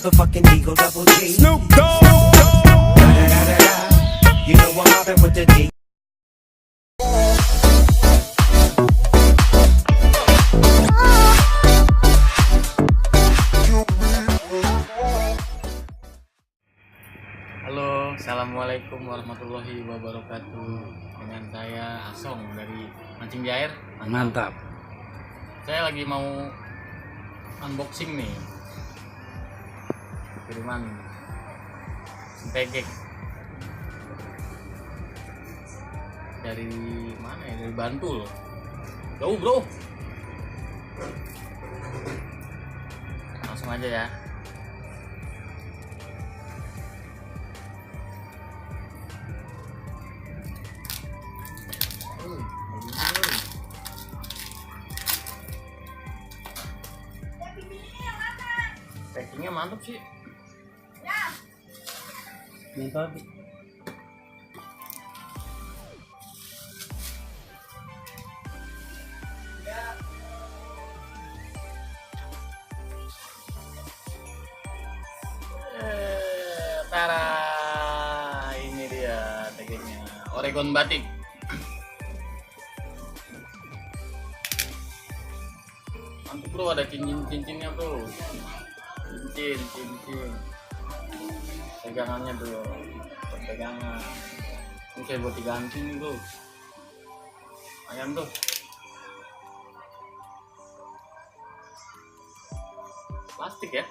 motherfucking Eagle Double G. Snoop Dogg. You know I'm mobbing with the D. Halo, assalamualaikum warahmatullahi wabarakatuh. Dengan saya Asong dari Mancing di Air. Mantap. Saya lagi mau unboxing nih kiriman Sintegek dari mana ya? Dari Bantul. Jauh bro. Langsung aja ya. Packingnya mantap sih. Mantap. Tara, ini dia tagnya Oregon Batik. Mantap bro, ada cincin-cincinnya bro. Cincin pegangannya bro, pegangan ini saya buat diganti nih bro. Ayam tuh plastik ya.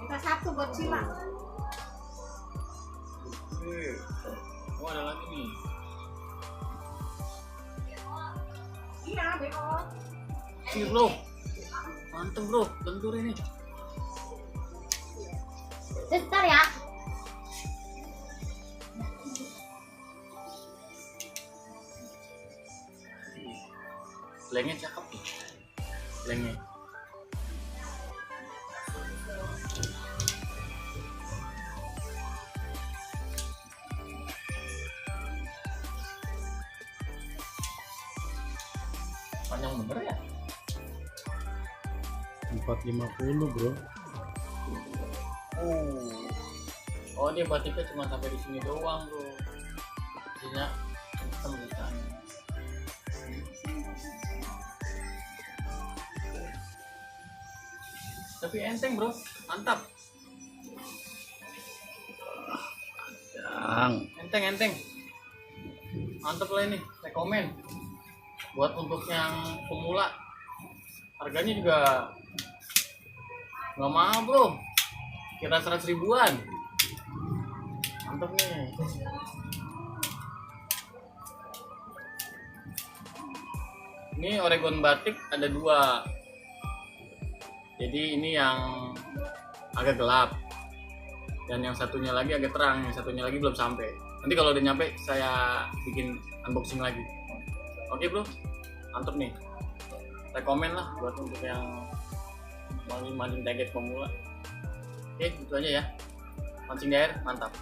Minta satu buat Cila. Oh ada lagi nih. Iya, Beko. Ini bro, mantep bro, lentur ini. Sebentar ya. Lengnya cakep nih, lengnya. Panjang bener ya? 450 bro. Oh dia batiknya cuma sampai di sini doang bro. Isinya hitam bisa. Tapi enteng bro, mantap. Enteng. Mantap lah ini, rekomen. Buat untuk yang pemula, harganya juga nggak mahal bro, kira 100 ribuan. Mantap nih. Ini Oregon Batik ada dua. Jadi ini yang agak gelap dan yang satunya lagi agak terang, yang satunya lagi belum sampai. Nanti kalau udah nyampe saya bikin unboxing lagi. Oke bro, mantep nih. Rekomen lah buat untuk yang mau mancing target pemula. Oke, gitu aja ya. Mancing di air, mantap.